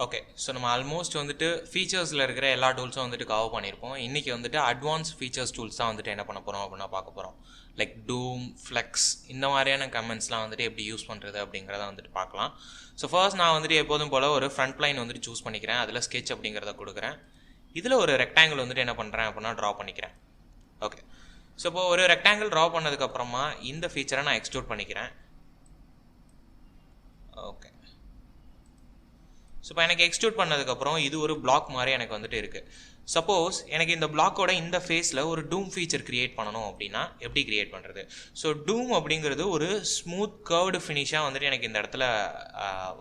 Okay, so நம்ம almost வந்துட்டு ஃபீச்சர்ஸில் இருக்கிற எல்லா டூல்ஸும் வந்துட்டு கவர் பண்ணியிருப்போம். இன்றைக்கி வந்துட்டு அட்வான்ஸ் ஃபீச்சர்ஸ் டூல்ஸ் தான் வந்துட்டு என்ன பண்ண போகிறோம் அப்படின்னா பார்க்க போகிறோம். லைக் டூம், ஃப்ளக்ஸ் இந்த மாதிரியான கமெண்ட்ஸ்லாம் வந்துட்டு எப்படி யூஸ் பண்ணுறது அப்படிங்கிறத வந்துட்டு பார்க்கலாம். ஸோ ஃபர்ஸ்ட் நான் வந்துட்டு எப்போதும் போல் ஒரு ஃப்ரண்ட் லைன் வந்துட்டு சூஸ் பண்ணிக்கிறேன். அதில் ஸ்கெட்ச் அப்படிங்கிறத கொடுக்குறேன். இதில் ஒரு ரெக்டாங்கிள் வந்துட்டு என்ன பண்ணுறேன் அப்படின்னா ட்ரா பண்ணிக்கிறேன். ஓகே, ஸோ இப்போ ஒரு ரெக்டாங்கிள் ட்ரா பண்ணதுக்கப்புறமா இந்த ஃபீச்சரை நான் எக்ஸ்ட்ரூட் பண்ணிக்கிறேன். ஓகே, ஸோ இப்போ எனக்கு எக்ஸ்ட்ரூட் பண்ணதுக்கப்புறம் இது ஒரு பிளாக் மாதிரி எனக்கு வந்துட்டு இருக்குது. சப்போஸ் எனக்கு இந்த பிளாக்கோட இந்த ஃபேஸில் ஒரு டூம் ஃபீச்சர் க்ரியேட் பண்ணணும் அப்படின்னா எப்படி க்ரியேட் பண்ணுறது? ஸோ டூம் அப்படிங்கிறது ஒரு ஸ்மூத் கர்வ்டு ஃபினிஷாக வந்துட்டு எனக்கு இந்த இடத்துல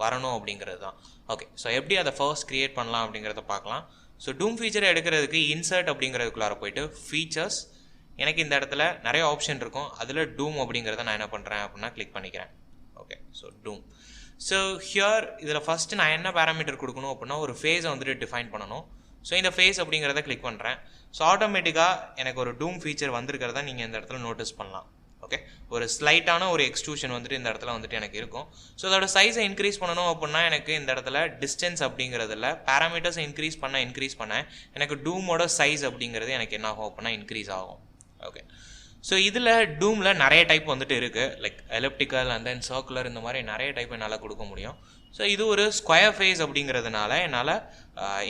வரணும் அப்படிங்கிறது தான். ஓகே, ஸோ எப்படி அதை ஃபர்ஸ்ட் க்ரியேட் பண்ணலாம் அப்படிங்கிறத பார்க்கலாம். ஸோ டூம் ஃபீச்சரை எடுக்கிறதுக்கு இன்சர்ட் அப்படிங்கிறதுக்குள்ளார போயிட்டு ஃபீச்சர்ஸ், எனக்கு இந்த இடத்துல நிறைய ஆப்ஷன் இருக்கும். அதில் டூம் அப்படிங்கிறத நான் என்ன பண்ணுறேன் அப்படின்னா கிளிக் பண்ணிக்கிறேன். Okay, so dome. So here இதில் ஃபஸ்ட்டு நான் என்ன பேராமீட்டர் கொடுக்கணும் அப்படின்னா ஒரு ஃபேஸை வந்துட்டு டிஃபைன் பண்ணணும். ஸோ இந்த ஃபேஸ் அப்படிங்கிறத கிளிக் பண்ணுறேன். ஸோ ஆட்டோமேட்டிக்காக எனக்கு ஒரு டூம் ஃபீச்சர் வந்திருக்கிறத நீங்கள் இந்த இடத்துல நோட்டீஸ் பண்ணலாம். ஓகே, ஒரு ஸ்லைட்டான ஒரு எக்ஸ்ட்ரூஷன் வந்துட்டு இந்த இடத்துல வந்துட்டு எனக்கு இருக்கும். ஸோ அதோட சைஸை இன்க்ரீஸ் பண்ணணும் அப்படின்னா எனக்கு இந்த இடத்துல டிஸ்டன்ஸ் அப்படிங்கிறதுல பேராமீட்டர்ஸை இன்க்ரீஸ் பண்ண எனக்கு டூமோட சைஸ் அப்படிங்கிறது எனக்கு என்ன ஆகும் அப்படின்னா இன்க்ரீஸ் ஆகும். ஓகே, ஸோ இதில் டூமில் நிறைய டைப் வந்துட்டு இருக்குது. Like elliptical and then circular, இந்த மாதிரி நிறைய டைப் என்னால் கொடுக்க முடியும். ஸோ இது ஒரு ஸ்கொயர் ஃபேஸ் அப்படிங்கிறதுனால என்னால்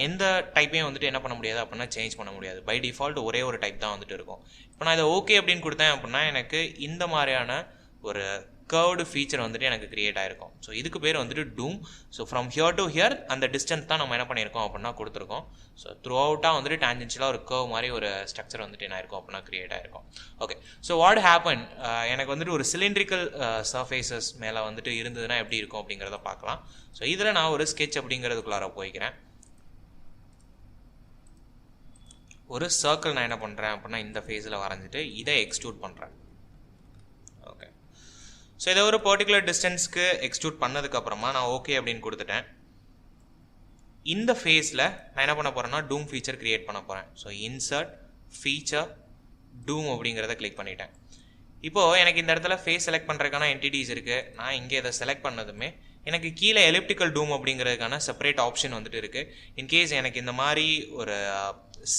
எந்த டைப்பையும் வந்துட்டு என்ன பண்ண முடியாது அப்படின்னா சேஞ்ச் பண்ண முடியாது. பை டிஃபால்ட் ஒரே ஒரு டைப் தான் வந்துட்டு இருக்கும். இப்போ நான் இதை ஓகே அப்படின்னு கொடுத்தேன் அப்படின்னா எனக்கு இந்த மாதிரியான ஒரு கர்வ்டு ஃபீச்சர் வந்துட்டு எனக்கு கிரியேட் ஆகிருக்கும். ஸோ இதுக்கு பேர் வந்துட்டு doom. So from here to here அந்த டிஸ்டன்ஸ் தான் நம்ம என்ன பண்ணியிருக்கோம் அப்படின்னா கொடுத்துருக்கோம். ஸோ த்ரூ அவுட்டாக வந்துட்டு டேஞ்சென்ஷியலாக ஒரு கர்வ் மாதிரி ஒரு ஸ்ட்ரக்சர் வந்துட்டு என்ன இருக்கும் அப்படின்னா கிரியேட் ஆகிருக்கும். ஓகே, ஸோ வாட் ஹேப்பன், எனக்கு வந்துட்டு ஒரு சிலிண்ட்ரிக்கல் சர்ஃபேசஸ் மேலே வந்துட்டு இருந்ததுன்னா எப்படி இருக்கும் அப்படிங்கிறத பார்க்கலாம். ஸோ இதில் நான் ஒரு ஸ்கெட்ச் அப்படிங்கிறதுக்குள்ளார போய்க்கிறேன். ஒரு சர்க்கிள் நான் என்ன பண்ணுறேன் அப்படின்னா இந்த ஃபேஸில் வரைஞ்சிட்டு இதை எக்ஸ்ட்ரூட் பண்ணுறேன். ஓகே, ஸோ இதை ஒரு பர்டிகுலர் டிஸ்டன்ஸ்க்கு எக்ஸ்ட்ரூட் பண்ணதுக்கப்புறமா நான் ஓகே அப்படின்னு கொடுத்துட்டேன். இந்த ஃபேஸில் நான் என்ன பண்ண போகிறேன்னா டூம் ஃபீச்சர் க்ரியேட் பண்ண போகிறேன். ஸோ இன்சர்ட் ஃபீச்சர் டூம் அப்படிங்கிறத கிளிக் பண்ணிட்டேன். இப்போது எனக்கு இந்த இடத்துல ஃபேஸ் செலக்ட் பண்ணுறதுக்கான என்டிட்டிஸ் இருக்குது. நான் இங்கே இதை செலக்ட் பண்ணதுமே எனக்கு கீழே எலிப்டிக்கல் டூம் அப்படிங்கிறதுக்கான செப்பரேட் ஆப்ஷன் வந்துட்டு இருக்குது. இன்கேஸ் எனக்கு இந்த மாதிரி ஒரு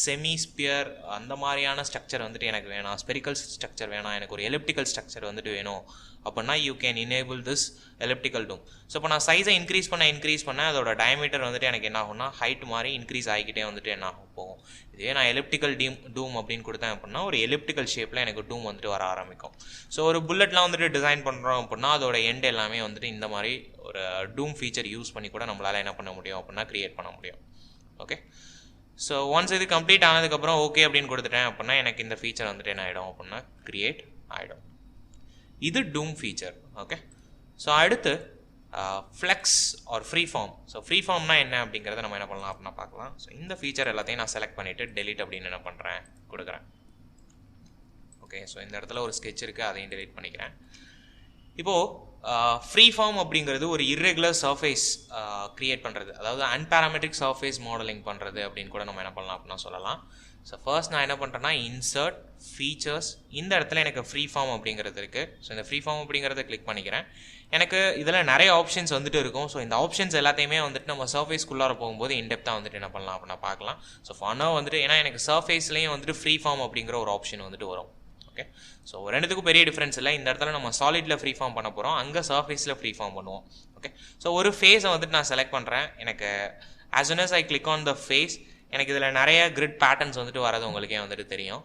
செமி ஸ்பியர் அந்த மாதிரியான ஸ்ட்ரக்சர் வந்துட்டு எனக்கு வேணாம், ஸ்பெரிக்கல் ஸ்ட்ரக்சர் வேணாம், எனக்கு ஒரு எலிப்டிக்கல் ஸ்ட்ரக்சர் வந்துட்டு வேணும் அப்படின்னா you can enable this elliptical dome. So இப்போ நான் சைஸை இன்க்ரீஸ் பண்ண அதோட டயமீட்டர் வந்துட்டு எனக்கு என்ன ஆகும்னா ஹைட் மாதிரி இன்க்ரீஸ் ஆகிக்கிட்டே வந்துட்டு என்ன ஆகும் போகும். இதே நான் எலிப்டிக்கல் டூம் அப்படின்னு கொடுத்தேன் அப்படின்னா ஒரு எலிப்டிக்கல் ஷேப்பில் எனக்கு டூம் வந்துட்டு வர ஆரம்பிக்கும். ஸோ ஒரு புல்லட்லாம் வந்துட்டு டிசைன் பண்ணுறோம் அப்படின்னா அதோட எண்ட் எல்லாமே வந்துட்டு இந்த மாதிரி ஒரு டூம் ஃபீச்சர் யூஸ் பண்ணி கூட நம்மளால் என்ன பண்ண முடியும் அப்படின்னா க்ரியேட் பண்ண முடியும். ஓகே, ஸோ ஒன்ஸ் இது கம்ப்ளீட் ஆனதுக்கப்புறம் ஓகே அப்படின்னு கொடுத்துட்டேன் அப்படின்னா எனக்கு இந்த ஃபீச்சர் வந்துட்டு என்ன ஆகிடும் அப்படின்னா க்ரியேட் ஆகிடும். இது டூம் ஃபீச்சர். ஓகே, ஸோ அடுத்து flex or free form. So free ஃபார்ம்னா என்ன அப்படிங்கிறத நம்ம என்ன பண்ணலாம் அப்படின்னா பார்க்கலாம். ஸோ இந்த ஃபீச்சர் எல்லாத்தையும் நான் செலக்ட் பண்ணிவிட்டு டெலிட் அப்படின்னு என்ன பண்ணுறேன் கொடுக்குறேன். ஓகே, ஸோ இந்த இடத்துல ஒரு ஸ்கெட்ச் இருக்குது, அதையும் டெலிட் பண்ணிக்கிறேன். இப்போது ஃப்ரீ ஃபார்ம் அப்படிங்கிறது ஒரு இர்ரெகுலர் சர்ஃபேஸ் க்ரியேட் பண்ணுறது, அதாவது அன்பேராமெட்ரிக் சர்ஃபேஸ் மாடலிங் பண்ணுறது அப்படின்னு கூட நம்ம என்ன பண்ணலாம் அப்படின்னா சொல்லலாம். ஸோ ஃபர்ஸ்ட் நான் என்ன பண்ணுறேன்னா இன்சர்ட் ஃபீச்சர்ஸ், இந்த இடத்துல எனக்கு ஃப்ரீ ஃபார்ம் அப்படிங்கிறது இருக்குது. ஸோ இந்த ஃப்ரீ ஃபார்ம் அப்படிங்கிறத கிளிக் பண்ணிக்கிறேன். எனக்கு இதில் நிறைய ஆப்ஷன்ஸ் வந்துட்டு இருக்கும். ஸோ இந்த ஆப்ஷன்ஸ் எல்லாத்தையுமே வந்துட்டு நம்ம சர்ஃபேஸ்க்குள்ளார போகும்போது இன்டெப்த்தாக வந்துட்டு என்ன பண்ணலாம் அப்படின்னா பார்க்கலாம். ஸோ ஃபன்னாக வந்துட்டு ஏன்னா எனக்கு சர்ஃபேஸ்லேயும் வந்துட்டு ஃப்ரீ ஃபார்ம் அப்படிங்கிற ஒரு ஆப்ஷன் வந்துட்டு வரும். ஓகே, ஸோ ரெண்டுத்துக்கும் பெரிய டிஃப்ரென்ஸ் இல்லை. இந்த இடத்துல நம்ம சாலிடில் ஃப்ரீ ஃபார்ம் பண்ண போகிறோம், அங்கே சர்ஃபேஸில் ஃப்ரீ ஃபார்ம் பண்ணுவோம். ஓகே, ஸோ ஒரு ஃபேஸை வந்துட்டு நான் செலக்ட் பண்ணுறேன். எனக்கு as soon as I click on the face எனக்கு இதில் நிறைய கிரிட் பேட்டர்ன்ஸ் வந்துட்டு வரது உங்களுக்கே வந்துட்டு தெரியும்.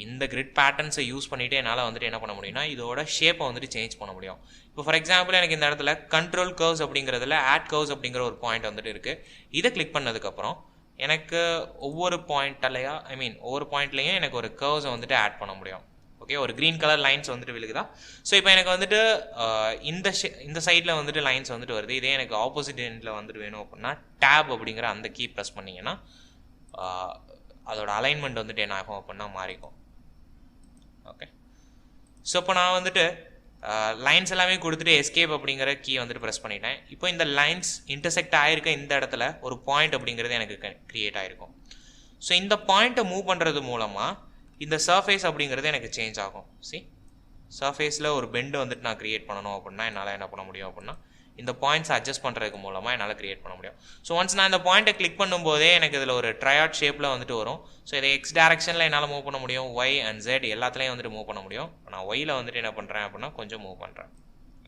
இந்த கிரிட் பேட்டர்ன்ஸை யூஸ் பண்ணிவிட்டு என்னால் வந்துட்டு என்ன பண்ண முடியும்னா இதோட ஷேப்பை வந்துட்டு சேஞ்ச் பண்ண முடியும். இப்போ ஃபார் எக்ஸாம்பிள் எனக்கு இந்த இடத்துல கண்ட்ரோல் கர்வ்ஸ் அப்படிங்கிறதுல ஆட் கர்வ்ஸ் அப்படிங்கிற ஒரு பாயிண்ட் வந்துட்டு இருக்குது. இதை கிளிக் பண்ணதுக்கப்புறம் எனக்கு ஒவ்வொரு பாயிண்ட்லையும் எனக்கு ஒரு கர்வ்ஸை வந்துட்டு ஆட் பண்ண முடியும். ஓகே, ஒரு க்ரீன் கலர் லைன்ஸ் வந்துட்டு விழுகுதா. ஸோ இப்போ எனக்கு வந்துட்டு இந்த சைடில் வந்துட்டு லைன்ஸ் வந்துட்டு வருது. இதே எனக்கு ஆப்போசிட் எண்டில் வந்துட்டு வேணும் அப்படின்னா டேப் அப்படிங்கிற அந்த கீ ப்ரெஸ் பண்ணிங்கன்னா அதோட அலைன்மெண்ட் வந்துட்டு என்ன ஆகும் அப்படின்னா மாறிக்கும். ஓகே, ஸோ இப்போ நான் வந்துட்டு லைன்ஸ் எல்லாமே கொடுத்துட்டு எஸ்கேப் அப்படிங்கிற கீ வந்துட்டு ப்ரெஸ் பண்ணிட்டேன். இப்போ இந்த லைன்ஸ் இன்டர்செக்ட் ஆகிருக்க இந்த இடத்துல ஒரு பாயிண்ட் அப்படிங்கிறது எனக்கு க்ரியேட் ஆகிருக்கும். ஸோ இந்த பாயிண்ட்டை மூவ் பண்ணுறது மூலமாக இந்த சர்ஃபேஸ் அப்படிங்கிறது எனக்கு சேஞ்ச் ஆகும். சர்ஃபேஸில் ஒரு பெண்டு வந்துட்டு நான் க்ரியேட் பண்ணணும் அப்படின்னா என்னால் என்ன பண்ண முடியும் அப்படின்னா இந்த பாயிண்ட்ஸ் அட்ஜஸ்ட் பண்ணுறதுக்கு மூலமாக என்னால் கிரியேட் பண்ண முடியும். ஸோ ஒன்ஸ் நான் இந்த பாயிண்ட்டை கிளிக் பண்ணும்போதே எனக்கு இதில் ஒரு ட்ரையாட் ஷேப்பில் வந்துட்டு வரும். ஸோ இதை எக்ஸ் டேரக்ஷனில் என்னால் மூவ் பண்ண முடியும், ஒய் அண்ட் ஜெட் எல்லாத்துலேயும் வந்துட்டு மூவ் பண்ண முடியும். நான் ஒயில் வந்துட்டு என்ன பண்ணுறேன் அப்படின்னா கொஞ்சம் மூவ் பண்ணுறேன்.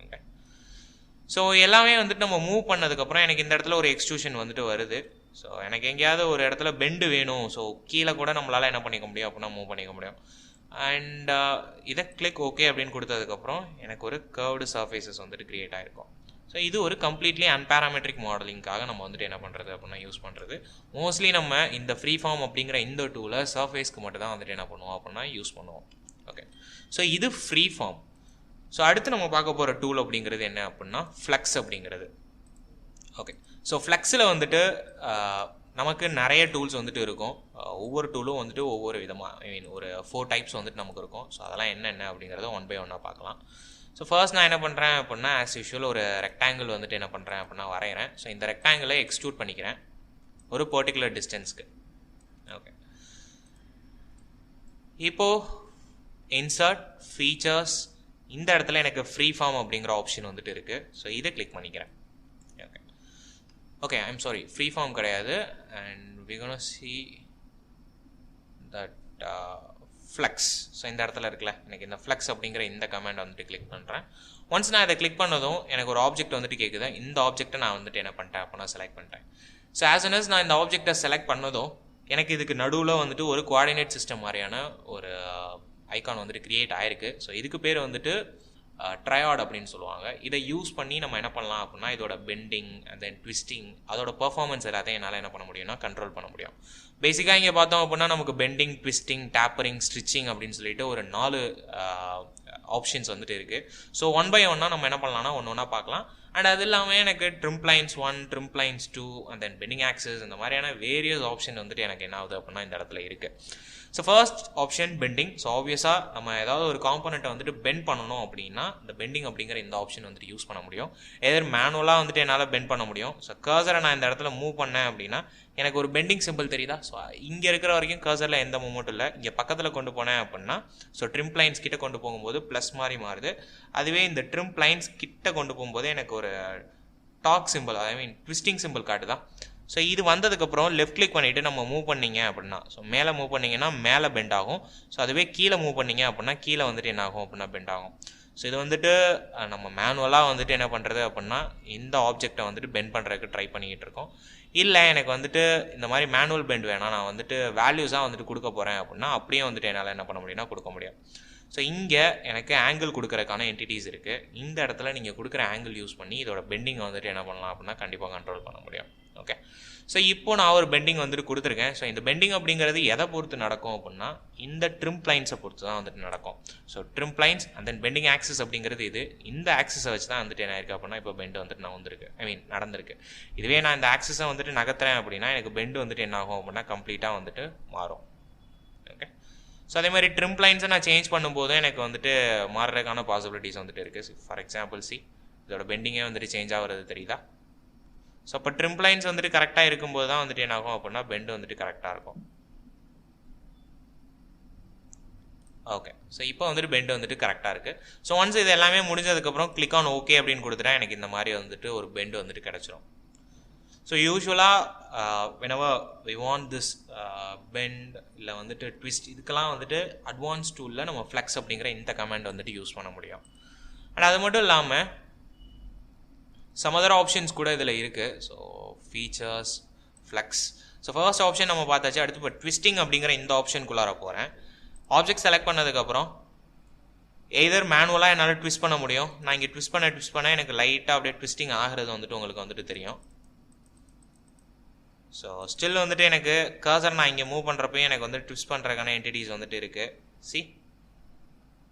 ஓகே, ஸோ எல்லாமே வந்துட்டு நம்ம மூவ் பண்ணதுக்கப்புறம் எனக்கு இந்த இடத்துல ஒரு எக்ஸ்ட்ரூஷன் வந்துட்டு வருது. ஸோ எனக்கு எங்கேயாவது ஒரு இடத்துல பெண்டு வேணும், ஸோ கீழே கூட நம்மளால் என்ன பண்ணிக்க முடியும் அப்படின்னா மூவ் பண்ணிக்க முடியும். அண்ட் இதை கிளிக் ஓகே அப்படின்னு கொடுத்ததுக்கப்புறம் எனக்கு ஒரு கர்வ்டு சர்ஃபேசஸ் வந்துட்டு கிரியேட் ஆகிருக்கும். ஸோ இது ஒரு கம்ப்ளீட்லி அன்பேராமெட்ரிக் மாடலிங்காக நம்ம வந்துட்டு என்ன பண்ணுறது அப்படின்னா யூஸ் பண்ணுறது. மோஸ்ட்லி நம்ம இந்த ஃப்ரீ ஃபார்ம் அப்படிங்கிற இந்த டூலை சர்ஃபேஸ்க்கு மட்டும் தான் வந்துட்டு என்ன பண்ணுவோம் அப்படின்னா யூஸ் பண்ணுவோம். ஓகே, ஸோ இது ஃப்ரீ ஃபார்ம். ஸோ அடுத்து நம்ம பார்க்க போகிற டூல் அப்படிங்கிறது என்ன அப்படின்னா ஃப்ளக்ஸ் அப்படிங்கிறது. ஓகே, ஸோ ஃப்ளக்ஸில் வந்துட்டு நமக்கு நிறைய டூல்ஸ் வந்துட்டு இருக்கும். ஒவ்வொரு டூலும் வந்துட்டு ஒவ்வொரு விதமாக ஒரு 4 டைப்ஸ் வந்துட்டு நமக்கு இருக்கும். ஸோ அதெல்லாம் என்னென்ன அப்படிங்கிறத 1 by 1 பார்க்கலாம். ஸோ ஃபர்ஸ்ட் நான் என்ன பண்ணுறேன் அப்படின்னா ஆஸ் யூஷுவல் ஒரு ரெக்டாங்கிள் வந்துட்டு என்ன பண்ணுறேன் அப்படின்னா வரைகிறேன். ஸோ இந்த ரெக்டாங்கிளை எக்ஸ்ட்ரூட் பண்ணிக்கிறேன் ஒரு பர்டிகுலர் டிஸ்டன்ஸ்க்கு. ஓகே, இப்போது இன்சர்ட் ஃபீச்சர்ஸ், இந்த இடத்துல எனக்கு ஃப்ரீ ஃபார்ம் அப்படிங்கிற ஆப்ஷன் வந்துட்டு இருக்குது. ஸோ இதை கிளிக் பண்ணிக்கிறேன். Okay, I'm sorry, free form கிடையாது. And we gonna see that flux. So இந்த இடத்துல இருக்குல்ல, எனக்கு இந்த ஃப்ளக்ஸ் அப்படிங்கிற இந்த கமெண்ட் வந்துட்டு கிளிக் பண்ணுறேன். ஒன்ஸ் நான் இதை கிளிக் பண்ணதும் எனக்கு ஒரு ஆப்ஜெக்ட் வந்துட்டு கேட்குது. இந்த ஆப்ஜெக்ட்டை நான் வந்துட்டு என்ன பண்ணிட்டேன் அப்போ நான் செலக்ட் பண்ணிட்டேன். ஸோ ஆஸ் அன் அஸ் நான் இந்த ஆப்ஜெக்டை செலக்ட் பண்ணதும் எனக்கு இதுக்கு நடுவில் வந்துட்டு ஒரு கோஆர்டினேட் சிஸ்டம் மாதிரியான ஒரு ஐக்கான் வந்துட்டு கிரியேட் ஆயிருக்கு. ஸோ இதுக்கு பேர் வந்துட்டு ட்ரையாட் அப்படின்னு சொல்லுவாங்க. இதை யூஸ் பண்ணி நம்ம என்ன பண்ணலாம் அப்படின்னா இதோட பெண்டிங் அண்ட் தென் ட்விஸ்டிங், அதோட பெர்ஃபார்மன்ஸ் எல்லாத்தையும் என்னால் என்ன பண்ண முடியும்னா கண்ட்ரோல் பண்ண முடியும். பேசிக்காக இங்கே பார்த்தோம் அப்படின்னா நமக்கு பெண்டிங், ட்விஸ்டிங், டேப்பரிங், ஸ்டிச்சிங் அப்படின்னு சொல்லிட்டு ஒரு 4 ஆப்ஷன்ஸ் வந்துட்டு இருக்குது. ஸோ 1 by 1 நம்ம என்ன பண்ணலாம்னா ஒன்று பார்க்கலாம். அண்ட் அது இல்லாமல் எனக்கு trim lines 1, trim lines 2 and then bending axes, இந்த மாதிரியான வேரியஸ் ஆப்ஷன் வந்துட்டு எனக்கு என்ன ஆகுது அப்படின்னா இந்த இடத்துல இருக்குது. So first option bending. So ஆப்வியஸாக நம்ம ஏதாவது ஒரு காம்பனண்ட்டை வந்துட்டு பெண்ட் பண்ணணும் அப்படின்னா இந்த பெண்டிங் அப்படிங்கிற இந்த ஆப்ஷன் வந்துட்டு யூஸ் பண்ண முடியும். எதர் மேனுவலாக வந்துட்டு என்னால் பெண்ட் பண்ண முடியும். ஸோ கர்சரை நான் இந்த இடத்துல மூவ் பண்ணேன் அப்படின்னா எனக்கு ஒரு பெண்டிங் சிம்பிள் தெரியுதா? ஸோ இங்கே இருக்கிற வரைக்கும் கர்சரில் எந்த மூமெண்ட்டும் இல்லை. இங்கே பக்கத்தில் கொண்டு போனேன் அப்படின்னா ஸோ ட்ரிம் லைன்ஸ் கிட்ட கொண்டு போகும்போது ப்ளஸ் மாதிரி மாறுது. அதுவே இந்த ட்ரிம் லைன்ஸ் கிட்ட கொண்டு போகும்போது எனக்கு ஒரு டாக் சிம்பிள், ட்விஸ்டிங் சிம்பிள் காட்டுதான். ஸோ இது வந்ததுக்கப்புறம் லெஃப்ட் கிளிக் பண்ணிவிட்டு நம்ம மூவ் பண்ணிங்க அப்படின்னா ஸோ மேலே மூவ் பண்ணிங்கன்னா மேலே பெண்ட் ஆகும். ஸோ அதுவே கீழே மூவ் பண்ணிங்க அப்படின்னா கீழே வந்துட்டு என்ன ஆகும் அப்படின்னா பெண்ட் ஆகும். ஸோ இது வந்துட்டு நம்ம மேனுவலாக வந்துட்டு என்ன பண்ணுறது அப்படின்னா இந்த ஆப்ஜெக்டை வந்துட்டு பெண்ட் பண்ணுறதுக்கு ட்ரை பண்ணிக்கிட்டு இருக்கோம். இல்லை எனக்கு வந்துட்டு இந்த மாதிரி மேனுவல் பெண்ட் வேணாம், நான் வந்துட்டு வேல்யூஸாக வந்துட்டு கொடுக்க போகிறேன் அப்படின்னா அப்படியே வந்துட்டு என்னால் என்ன பண்ண முடியும்னா கொடுக்க முடியும். ஸோ இங்கே எனக்கு ஆங்கிள் கொடுக்கறதுக்கான என்டிட்டிஸ் இருக்குது. இந்த இடத்துல நீங்கள் கொடுக்குற ஆங்கிள் யூஸ் பண்ணி இதோட பெண்டிங்கை வந்துட்டு என்ன பண்ணலாம் அப்படின்னா கண்டிப்பாக கண்ட்ரோல் பண்ண முடியும். ஓகே, ஸோ இப்போ நான் ஒரு பெண்டிங் வந்துட்டு கொடுத்துருக்கேன். ஸோ இந்த பெண்டிங் அப்படிங்கிறது எதை பொறுத்து நடக்கும் அப்படின்னா இந்த ட்ரிம் லைன்ஸை பொறுத்து தான் வந்துட்டு நடக்கும். So trim lines and then bending axes அப்படிங்கிறது இது. இந்த ஆக்சஸை வச்சு தான் வந்துட்டு என்ன ஆயிருக்கு அப்படின்னா இப்போ பெண்டு வந்துட்டு நான் வந்திருக்கு, நடந்திருக்கு. இதுவே நான் இந்த ஆக்சஸை வந்துட்டு நகர்த்துறேன் அப்படின்னா எனக்கு பெண்டு வந்துட்டு என்ன ஆகும் அப்படின்னா கம்ப்ளீட்டாக வந்துட்டு மாறும். ஓகே, ஸோ அதே மாதிரி ட்ரிம் லைன்ஸை நான் சேஞ்ச் பண்ணும்போது எனக்கு வந்துட்டு மாறுறதுக்கான பாசிபிலிட்டிஸ் வந்துட்டு இருக்குது. ஃபார் எக்ஸாம்பிள் இதோட பெண்டிங்கே வந்துட்டு சேஞ்ச் ஆகிறது தெரியுதா? ஸோ அப்போ ட்ரிம் லைன்ஸ் வந்துட்டு கரெக்டாக இருக்கும்போது தான் வந்துட்டு என்ன ஆகும் அப்படின்னா பெண்டு வந்துட்டு கரெக்டாக இருக்கும். ஓகே, ஸோ இப்போ வந்துட்டு பெண்டு வந்துட்டு கரெக்டாக இருக்குது. ஸோ ஒன்ஸ் இது எல்லாமே முடிஞ்சதுக்கப்புறம் கிளிக் ஆன் ஓகே அப்படின்னு கொடுத்துட்டா எனக்கு இந்த மாதிரி வந்துட்டு ஒரு பெண்டு வந்துட்டு கிடச்சிரும். ஸோ யூஸ்வலாக whenever we want this bend இல்லை வந்துட்டு ட்விஸ்ட், இதுக்கெல்லாம் வந்துட்டு அட்வான்ஸ் டூலில் நம்ம ஃப்ளக்ஸ் அப்படிங்கிற இந்த கமெண்ட் வந்துட்டு யூஸ் பண்ண முடியும். அண்ட் அது மட்டும் இல்லாமல் some other options கூட இதில் இருக்குது. So features, flux. So first option நம்ம பார்த்தாச்சு. அடுத்து இப்போ ட்விஸ்டிங் அப்படிங்கிற இந்த ஆப்ஷனுக்குள்ளார போகிறேன். ஆப்ஜெக்ட் செலக்ட் பண்ணதுக்கப்புறம் எய்தர் மேனுவலாக என்னால் ட்விஸ்ட் பண்ண முடியும். நான் இங்கே ட்விஸ்ட் பண்ண எனக்கு லைட்டாக அப்படியே ட்விஸ்டிங் ஆகிறது வந்துட்டு உங்களுக்கு வந்துட்டு தெரியும். ஸோ ஸ்டில் வந்துட்டு எனக்கு கர்சர் நான் இங்கே மூவ் பண்ணுறப்பையும் எனக்கு வந்து ட்விஸ்ட் பண்ணுறதுக்கான என்டிட்டிஸ் வந்துட்டு இருக்குது.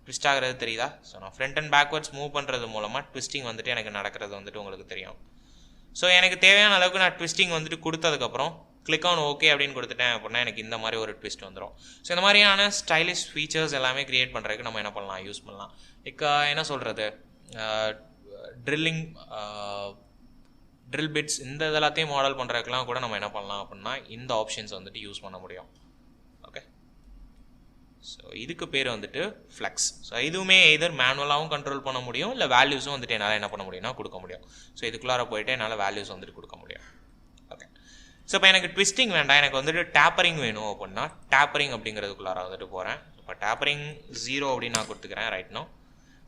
ட்விஸ்ட் ஆகிறது தெரியுதா? ஸோ நான் ஃப்ரண்ட் அண்ட் பேக்வர்ட்ஸ் மூவ் பண்ணுறது மூலமாக ட்விஸ்டிங் வந்துட்டு எனக்கு நடக்கிறது வந்துட்டு உங்களுக்கு தெரியும். ஸோ எனக்கு தேவையான அளவுக்கு நான் ட்விஸ்டிங் வந்துட்டு கொடுத்ததுக்கப்புறம் கிளிக் ஆன் ஓகே அப்படின்னு கொடுத்துட்டேன் அப்படின்னா எனக்கு இந்த மாதிரி ஒரு ட்விஸ்ட் வந்துடும். ஸோ இந்த மாதிரியான ஸ்டைலிஷ் ஃபீச்சர்ஸ் எல்லாமே க்ரியேட் பண்ணுறதுக்கு நம்ம என்ன பண்ணலாம், யூஸ் பண்ணலாம். என்ன சொல்கிறது, ட்ரில் பிட்ஸ் இந்த இதெல்லாத்தையும் மாடல் பண்ணுறதுக்கெலாம் கூட நம்ம என்ன பண்ணலாம் அப்படின்னா இந்த ஆப்ஷன்ஸ் வந்துட்டு யூஸ் பண்ண முடியும். ஓகே, ஸோ இதுக்கு பேர் வந்துட்டு ஃப்ளக்ஸ். ஸோ இதுவுமே எதர் மேனுவலாகவும் கண்ட்ரோல் பண்ண முடியும், இல்லை வேல்யூஸும் வந்துட்டு என்னால் என்ன பண்ண முடியும்னா கொடுக்க முடியும். ஸோ இதுக்குள்ளார போயிட்டு என்னால் வேல்யூஸ் வந்துட்டு கொடுக்க முடியும். ஓகே. ஸோ இப்போ எனக்கு ட்விஸ்டிங் வேண்டாம், எனக்கு வந்துட்டு டேப்பரிங் வேணும் அப்படின்னா டேப்பரிங் அப்படிங்கிறதுக்குள்ளார வந்துட்டு போகிறேன். இப்போ டேப்பரிங் 0 அப்படின்னு நான் கொடுத்துக்கிறேன் ரைட்னோ.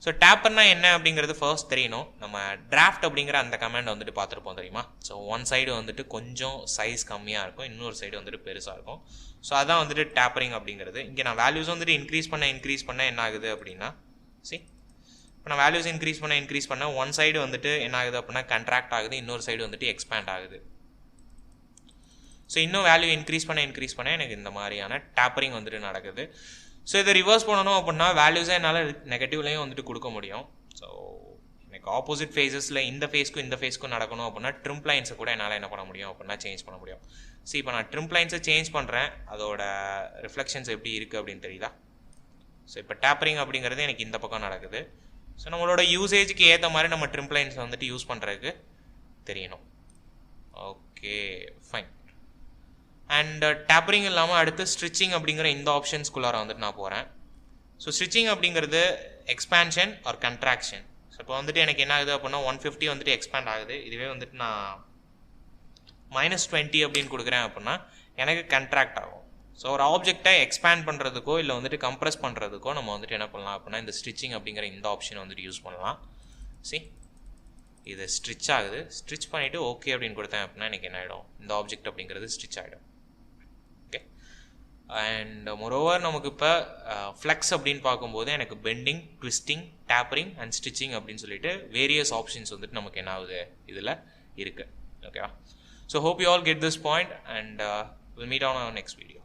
ஸோ டேப்பர்னா என்ன அப்படிங்கிறது ஃபர்ஸ்ட் தெரியணும். நம்ம டிராஃப்ட் அப்படிங்கிற அந்த கமெண்ட் வந்துட்டு பார்த்துருப்போம் தெரியுமா. ஸோ ஒன் சைடு வந்துட்டு கொஞ்சம் சைஸ் கம்மியாக இருக்கும், இன்னொரு சைடு வந்துட்டு பெருசாக இருக்கும். ஸோ அதான் வந்துட்டு டேப்பரிங் அப்படிங்கிறது. இங்கே நான் வேல்யூஸ் வந்துட்டு இன்க்ரீஸ் பண்ண என்ன ஆகுது அப்படின்னா, இப்போ நான் வேல்யூஸ் இன்க்ரீஸ் பண்ண ஒன் சைடு வந்துட்டு என்ன ஆகுது அப்படின்னா கண்ட்ராக்ட் ஆகுது, இன்னொரு சைடு வந்துட்டு எக்ஸ்பேண்ட் ஆகுது. ஸோ இன்னும் வேல்யூ இன்க்ரீஸ் பண்ண எனக்கு இந்த மாதிரியான டேப்பரிங் வந்துட்டு நடக்குது. ஸோ இதை ரிவர்ஸ் பண்ணணும் அப்படின்னா வேல்யூஸை என்னால் நெகட்டிவ்லையும் வந்துட்டு கொடுக்க முடியும். ஸோ எனக்கு ஆப்போசிட் ஃபேஸஸில் இந்த ஃபேஸ்க்கும் நடக்கணும் அப்படின்னா ட்ரிம் லைன்ஸை கூட என்னால் என்ன பண்ண முடியும் அப்படின்னா சேஞ்ச் பண்ண முடியும். ஸோ இப்போ நான் ட்ரிம் லைன்ஸை சேஞ்ச் பண்ணுறேன், அதோட ரிஃப்ளெக்ஷன்ஸ் எப்படி இருக்குது அப்படின்னு தெரியுதா. ஸோ இப்போ டேப்பரிங் அப்படிங்கிறது எனக்கு இந்த பக்கம் நடக்குது. ஸோ நம்மளோட யூசேஜுக்கு ஏற்ற மாதிரி நம்ம ட்ரிம் லைன்ஸை வந்துட்டு யூஸ் பண்ணுறதுக்கு தெரியணும். Okay fine. அண்ட் டேப்பரிங் இல்லாமல் அடுத்து ஸ்ட்ரிச்சிங் அப்படிங்கிற இந்த ஆப்ஷன்ஸ்குள்ளார வந்துட்டு நான் போகிறேன். ஸோ ஸ்ட்ரிச்சிங் அப்படிங்கிறது எக்ஸ்பேன்ஷன் ஆர் கண்ட்ராக்ஷன். ஸோ இப்போ வந்துட்டு எனக்கு என்ன ஆகுது அப்படின்னா 150 வந்துட்டு எக்ஸ்பேண்ட் ஆகுது. இதுவே வந்துட்டு நான் -20 அப்படின்னு கொடுக்குறேன் அப்படின்னா எனக்கு கண்ட்ராக்ட் ஆகும். ஸோ ஒரு ஆப்ஜெக்டை எக்ஸ்பேண்ட் பண்ணுறதுக்கோ இல்லை வந்துட்டு கம்ப்ரெஸ் பண்ணுறதுக்கோ நம்ம வந்துட்டு என்ன பண்ணலாம் அப்படின்னா இந்த ஸ்ட்ரிச்சிங் அப்படிங்கிற இந்த ஆப்ஷனை வந்துட்டு யூஸ் பண்ணலாம். இது ஸ்ட்ரிச் ஆகுது, ஸ்ட்ரிச் பண்ணிவிட்டு ஓகே அப்படின்னு கொடுத்தேன் அப்படின்னா எனக்கு என்ன ஆகிடும், இந்த ஆப்ஜெக்ட் அப்படிங்கிறது ஸ்ட்ரிச் ஆகிடும். ஓகே. அண்ட் மோரோவர் நமக்கு இப்போ ஃப்ளக்ஸ் அப்படின்னு பார்க்கும்போது எனக்கு bending, twisting, tapering and stitching அப்படின்னு சொல்லிட்டு வேரியஸ் ஆப்ஷன்ஸ் வந்துட்டு நமக்கு என்ன ஆகுது இதில் இருக்குது. ஓகேவா. So hope you all get this point and we'll meet on our next video.